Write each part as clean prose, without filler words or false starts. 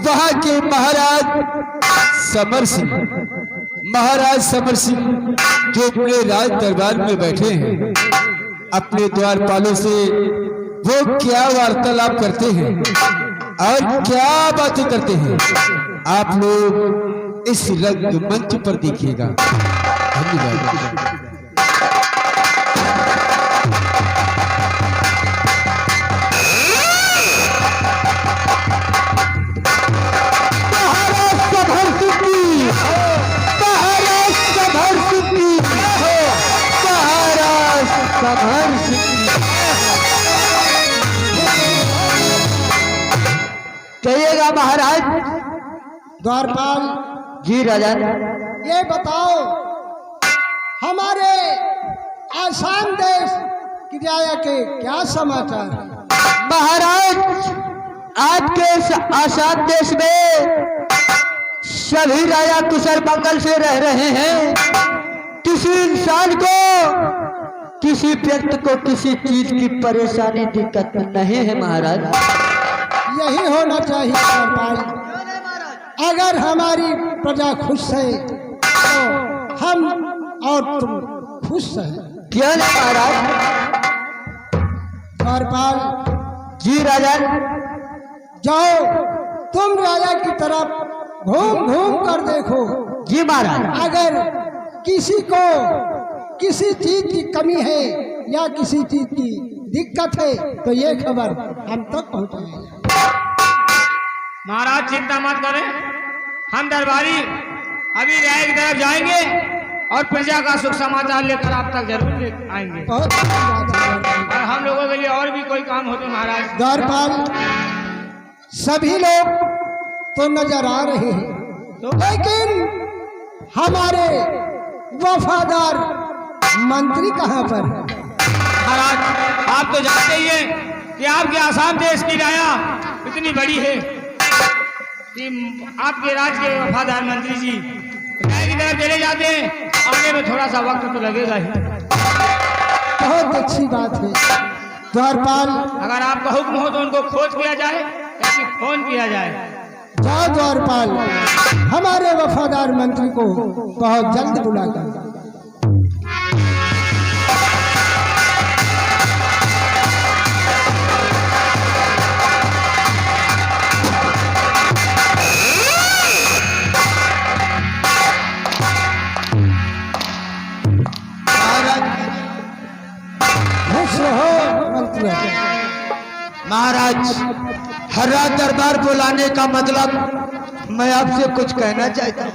वहां के महाराज समर सिंह जो अपने राज दरबार में बैठे हैं, अपने द्वारपालों से वो क्या वार्तालाप करते हैं और क्या बातें करते हैं, आप लोग इस रंगमंच पर देखिएगा। धन्यवाद। कहिएगा महाराज। द्वारपाल जी राजा। ये बताओ, हमारे आसाम देश की राजा के क्या समाचार? महाराज, आपके आसाम देश में सभी राजा कुशल मंगल से रह रहे हैं। किसी इंसान को, किसी व्यक्ति को किसी चीज की परेशानी दिक्कत नहीं है महाराज। यही होना चाहिए द्वारपाल। अगर हमारी प्रजा खुश है तो हम और तुम खुश हैं। क्यों नहीं महाराज? द्वारपाल जी राजा। जाओ, तुम राजा की तरफ घूम घूम कर देखो। जी महाराज। अगर किसी को किसी चीज की कमी है या किसी चीज की दिक्कत है तो ये खबर हम तक पहुंचाएंगे। महाराज चिंता मत करें, हम दरबारी अभी राय की तरफ जाएंगे और प्रजा का सुख समाचार लेकर आप तक जरूर ले आएंगे। बहुत और हम लोगों के लिए और भी कोई काम हो तो महाराज। द्वारपाल, सभी लोग तो नजर आ रहे हैं, लेकिन हमारे वफादार मंत्री कहाँ पर है? महाराज, आप तो जानते ही हैं कि आपके आसाम देश की राया इतनी बड़ी है कि आपके राज्य के वफादार मंत्री जी राय की तरफ चले जाते हैं, आने में थोड़ा सा वक्त तो लगेगा ही। बहुत अच्छी बात है द्वारपाल। अगर आपका हुक्म हो तो उनको खोज किया जाए या फिर फोन किया जाए। जाओ द्वारपाल, हमारे वफादार मंत्री को बहुत जल्द बुलाकर। महाराज, हरा दरबार बुलाने का मतलब मैं आपसे कुछ कहना चाहता हूँ।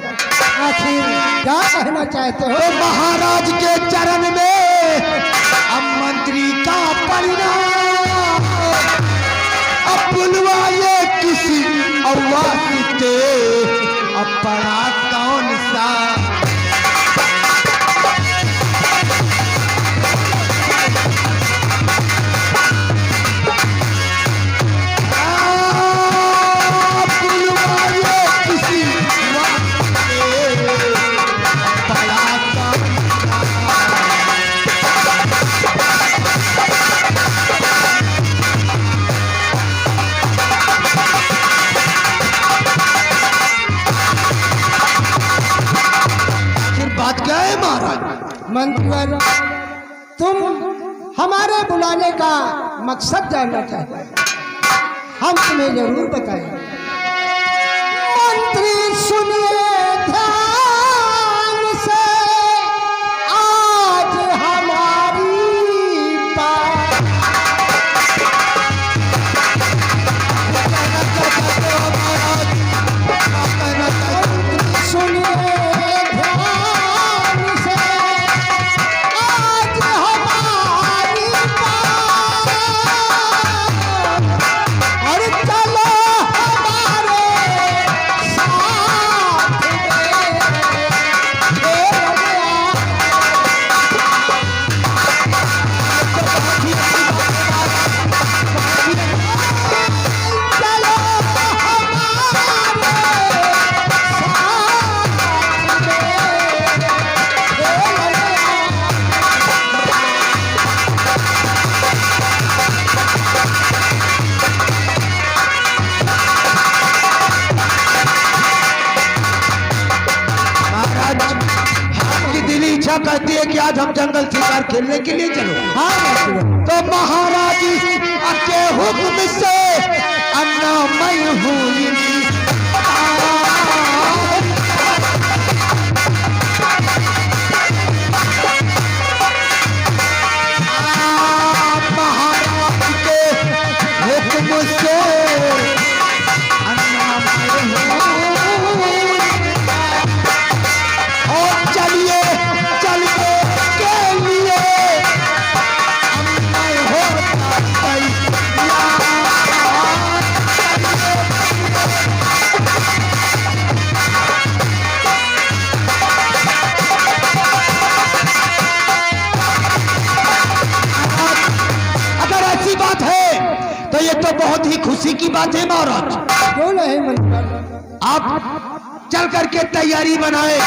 आखिर क्या कहना चाहते हो? तो महाराज के चरण में अब मंत्री का परिणाम अब बुलवाए किसी और वास्ते अब पड़ा कौन सा? मंत्रीवर, तुम हमारे बुलाने का मकसद जानना चाहते हैं, हम तुम्हें जरूर बताएंगे। मंत्री सुनिए ध्यान से, आज हमारी बात। सुनिए लिए कि आज हम जंगल शिकार खेलने के लिए चलो। हाँ तो महाराज के हुक्म से अन्नामय हुई महाराज के हुक्म से और चलिए चलिए के लिए अन्याय होता है। अगर ऐसी बात है तो ये तो बहुत ही खुशी की बात है महाराज। क्यों नहीं मंत्री? आप चल करके तैयारी बनाए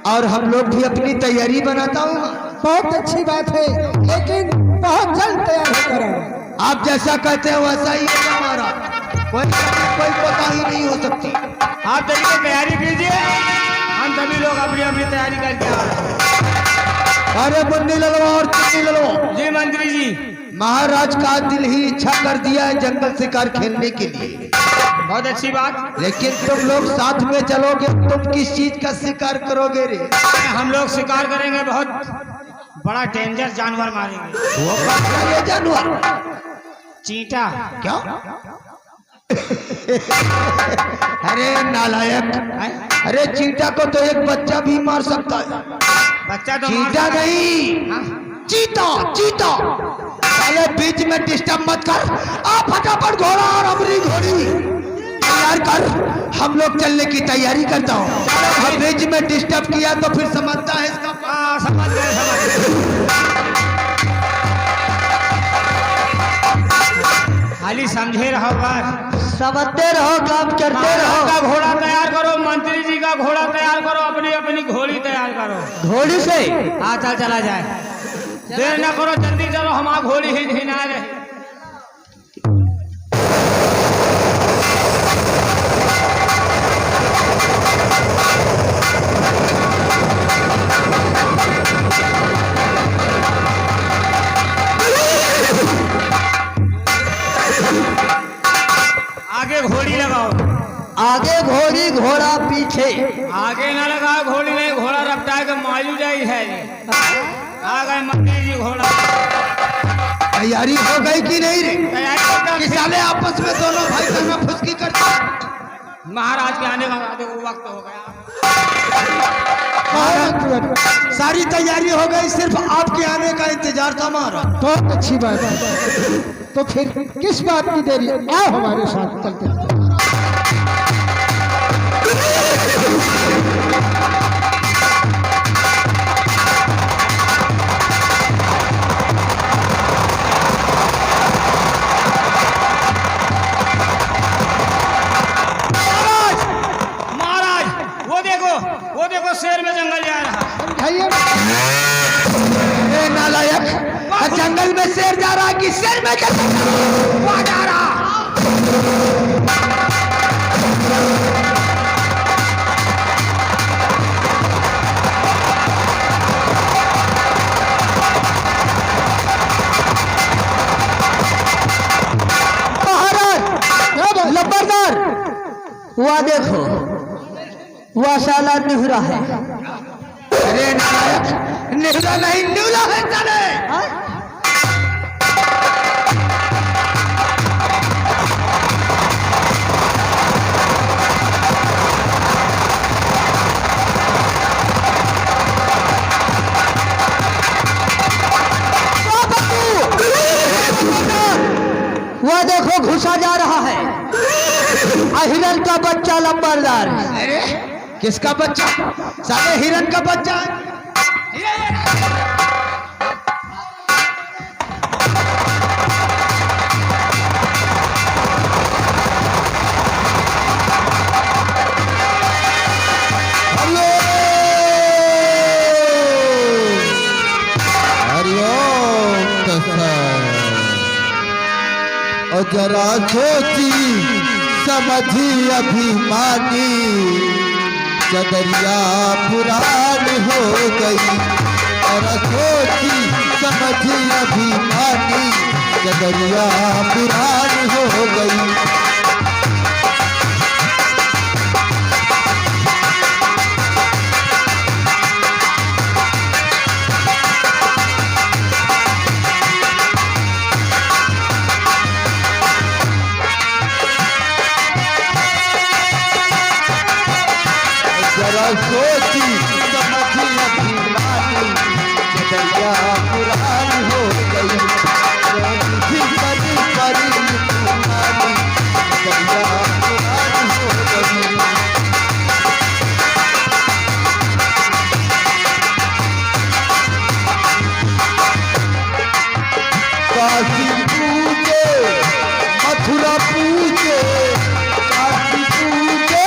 और हम लोग भी अपनी तैयारी बनाता हूँ। बहुत अच्छी बात है, लेकिन बहुत जल्द तैयार होकर आओ। आप जैसा कहते हैं वैसा ही होगा हमारा, कोई कोताही नहीं हो सकती। आप चलिए तैयारी कीजिए, हम सभी लोग अपनी अपनी तैयारी करके आ रहे हैं। अरे मुन्नी ललो और चुन्नी ललो। जी मंत्री जी। महाराज का दिल ही इच्छा कर दिया है जंगल शिकार खेलने के लिए। बहुत अच्छी बात। लेकिन तुम लोग साथ में चलोगे, तुम किस चीज का शिकार करोगे रे? हम लोग शिकार करेंगे, बहुत बड़ा डेंजर जानवर मारेंगे। वो कौन सा ये जानवर? चींटा। क्या? अरे नालायक, अरे चींटा को तो एक बच्चा भी मार सकता है। बच्चा तो चींटा नहीं, चीता चीता। पहले बीच में डिस्टर्ब मत कर। आप फटाफट घोड़ा और हमारी घोड़ी तैयार कर, हम लोग चलने की तैयारी करता हूँ। अब बीच में डिस्टर्ब किया तो फिर समझता है इसका। समझ गए। खाली समझे रहो बस, समझते रहो, काम करते रहो। का घोड़ा तैयार करो, मंत्री जी का घोड़ा तैयार करो, अपनी अपनी घोड़ी तैयार करो। घोड़ी से हाँ चला जाए, देर ना करो, जल्दी चलो, हमारा घोड़ी ही हिना रहे। आगे घोड़ी लगाओ। आगे घोड़ी, घोड़ा पीछे। आगे ना लगाओ घोड़ी, नहीं घोड़ा रपटा के मालू जाई है। आ गए मंत्री जी घोड़ा। तैयारी हो गई कि नहीं रे? तैयारी कि साले आपस में दोनों भाई बहना फुसकी करते। महाराज के आने का वक्त हो गया। सारी तैयारी हो गई, सिर्फ आपके आने का इंतजार था महाराज। बहुत अच्छी बात है, तो फिर किस बात की देरी? आओ हमारे साथ चलते हैं। वो देखो शेर में जंगल जा रहा। ए नालायक, जंगल में शेर जा रहा कि शेर में जा रहा? महाराज लंबरदार, वहाँ देखो, वह साला निहुरा है। अरे नालायक, निहुरा नहीं न्यूला है साले। वह देखो घुसा जा रहा है, हिरन का बच्चा लंबरदार। अरे किसका बच्चा? साले हिरन का बच्चा है। और जरा सोची समझी अभिमानी, चदरिया पुरानी हो गई। जरा सोची समझी अभिमानी जगरिया पुरानी हो गई। जरा सोची समझी अभिमानी जगरिया पुरानी हो गई। काशी पूजे मथुरा पूजे, काशी पूजे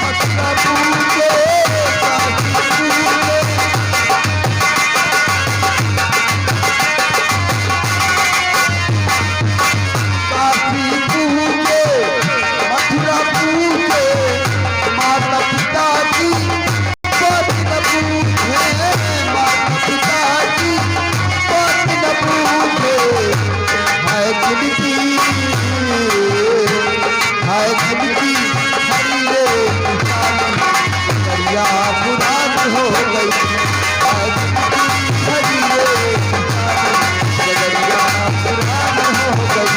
मथुरा पूजे, काशी पूजे। काशी पूजे मथुरा पूजे, माता पिता की बात न पूछे, माता पिता की बात न पूछे। हाय जिंदगी हाय जिंदगी हरी रे दरिया पुरानी हो गई। हाय जिंदगी हरी रे दरिया पुरानी हो गई।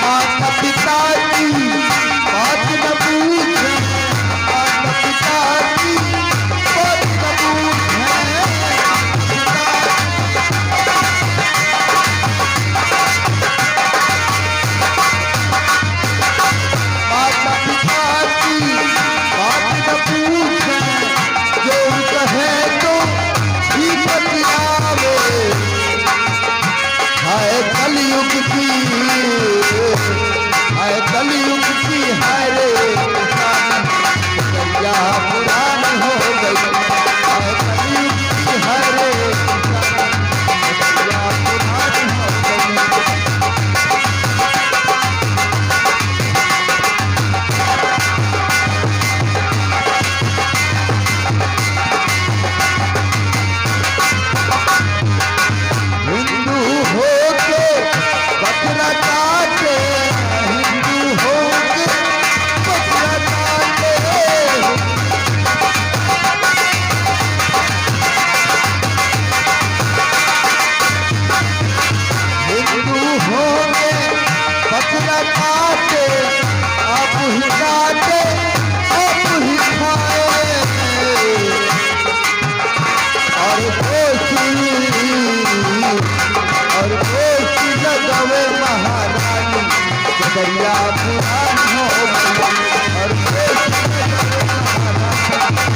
माता पिता की बात न पूछे, माता पिता की बात न पूछे। माता पिता की बात न पूछे, जो कहे तो ही बतलावे। हाय कलयुग की हाय कलयुग की हाय रे दरिया पुरानी हो गई। हाय कलयुग की हाय रे दरिया पुरानी हो गई। हिंदू होके बकरा काटे, हिंदू होके बकरा काटे। हिंदू होके बकरा काटे, आप ही काटे आप ही खाए। और कोसी लगवे महारानी जगरिया पुरानी हो गई। और कोसी लगवे महारानी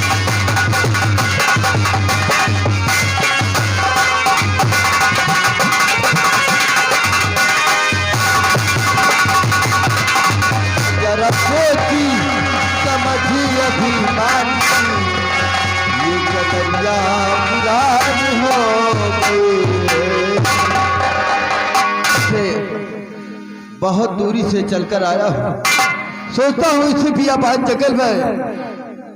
जरा सोची समझी अभिमानी ये जगरिया पुरानी हो गई। से बहुत दूरी से चलकर आया हूँ, सोचता हूँ इसी बियाबान जंगल में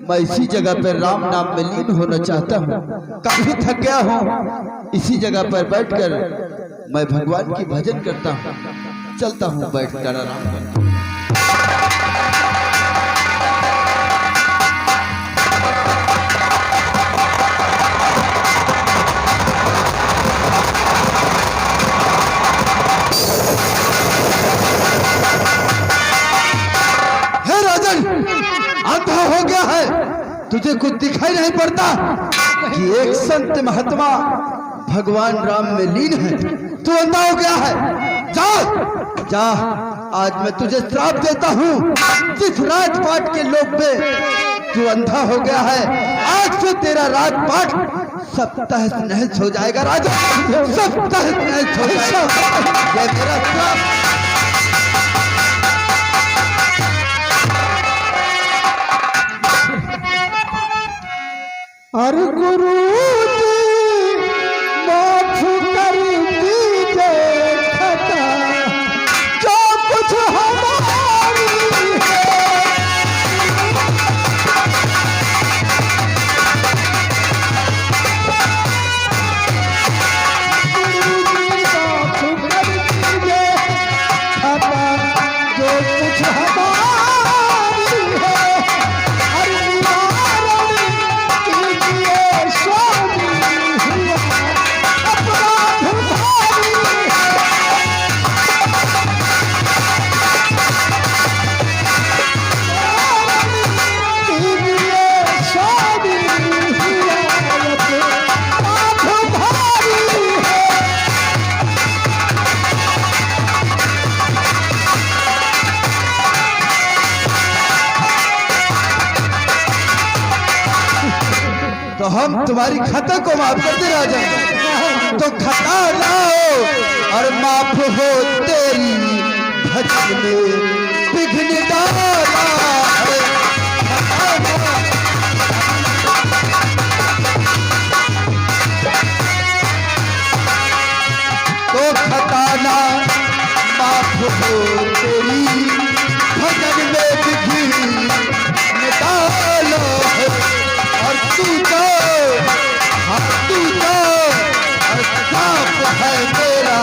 मैं इसी जगह पर राम नाम में लीन होना चाहता हूँ। काफी थक गया हूँ, इसी जगह पर बैठकर मैं भगवान की भजन करता हूँ। चलता हूँ बैठकर आराम करता हूँ। अंधा हो गया है, तुझे कुछ दिखाई नहीं पड़ता कि एक संत महात्मा भगवान राम में लीन है, तू अंधा हो गया है। जा जा, आज मैं तुझे श्राप देता हूँ। जिस राजपाट के लोभ में तू अंधा हो गया है, आज से तेरा राजपाट सब तहस नहस हो जाएगा राजा, सब तहस नहस हो जाएगा। ये मेरा श्राप। अरे गुरु हमारी है, हर निवारण कीजिए स्वामी हुआ, अपराध भारी है। कीजिए स्वामी हुआ, अपराध भारी है। तो हम तुम्हारी खता को माफ करते राजा। तो खता लाओ और माफ हो तेरी भजन में विघ्न डाला है। तो खताना माफ हो तेरी भजन में विघ्न डाला है। और तू तो साफ है तेरा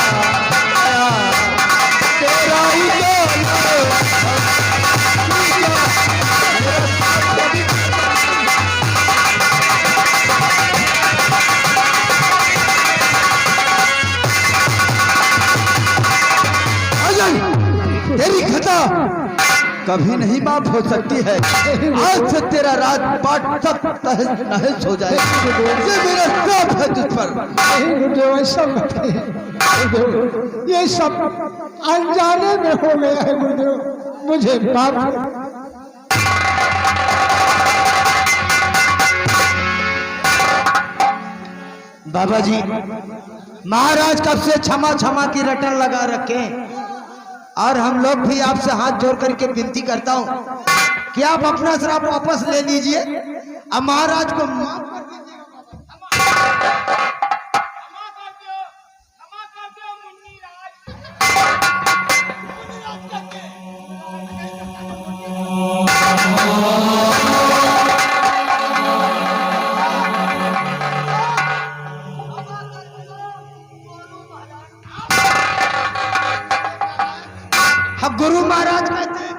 आया, तेरा ही तेरी खता कभी नहीं माफ हो सकती है। आज से तेरा राजपाट सब तहस नहस हो जाए। ये मेरा श्राप है तुझ पर। गुरुदेव ऐसा मत कहिए। ये सब अनजाने में हो गया है गुरुदेव, मुझे माफ कर। बाबा जी, महाराज कब से क्षमा क्षमा की रटन लगा रखे, और हम लोग भी आपसे हाथ जोड़ करके विनती करता हूँ कि आप अपना श्राप वापस ले लीजिए। अब महाराज को माफ कर अब गुरु महाराज कहते हैं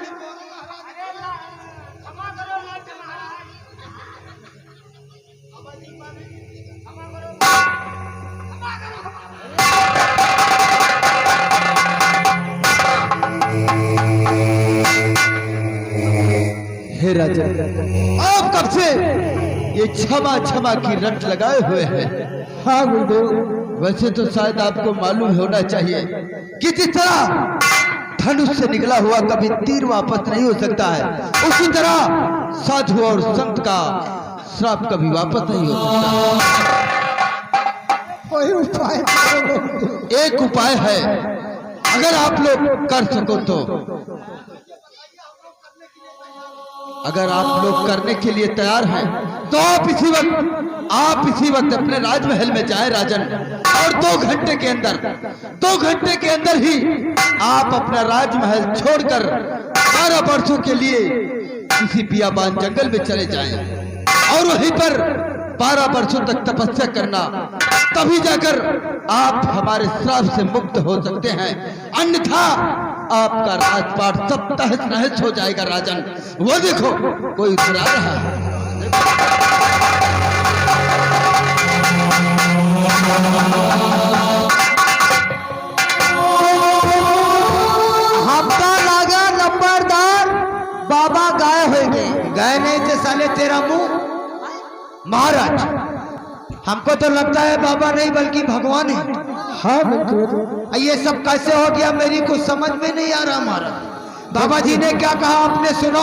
हे राजा, आप कब से ये क्षमा क्षमा की रट लगाए हुए हैं? हाँ गुरुदेव। वैसे तो शायद आपको मालूम होना चाहिए कि जिस तरह धनुष से निकला हुआ कभी तीर वापस नहीं हो सकता है, उसी तरह साधु और संत का श्राप कभी वापस नहीं हो सकता। कोई उपाय करो। एक उपाय है, अगर आप लोग कर सको तो। अगर आप लोग करने के लिए तैयार हैं तो आप इसी वक्त अपने राजमहल में जाएं राजन, और 2 घंटे के अंदर ही आप अपना राजमहल छोड़कर 12 वर्षों के लिए किसी बियाबान जंगल में चले जाएं, और वहीं पर 12 वर्षों तक तपस्या करना, तभी जाकर आप हमारे श्राप से मुक्त हो सकते हैं। अन्यथा आपका राजपाट सब तहस नहस हो जाएगा राजन। वो देखो कोई उतरा रहा है। हफ्ता लगा नंबरदार, बाबा गाय हो गए। गए नहीं थे साले तेरा मुंह। महाराज, हमको तो लगता है बाबा नहीं बल्कि भगवान है। हाँ गुरुदेव। ये सब कैसे हो गया, मेरी कुछ समझ में नहीं आ रहा महाराज। बाबा जी ने क्या कहा आपने सुनो।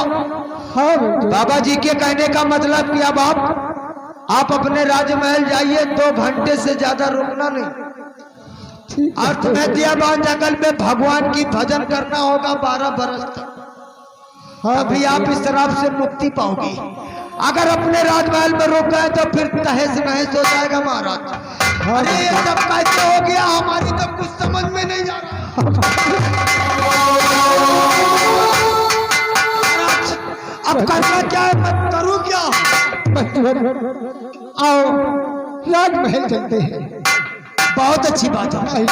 हाँ गुरुदेव। बाबा जी के कहने का मतलब कि अब आप अपने राजमहल जाइए, 2 घंटे से ज्यादा रुकना नहीं। और तुम्हें बियाबान जंगल में भगवान की भजन करना होगा 12 बरस तक। अभी आप इस श्राप से मुक्ति पाओगी। अगर अपने राजमहल में रुक गए तो फिर तहस नहस हो जाएगा महाराज। अरे ये सब कैसे हो गया, हमारी तो कुछ समझ में नहीं जा रहा। अब करना क्या है, मैं करूं क्या? आओ राजमहल चलते हैं। बहुत अच्छी बात है।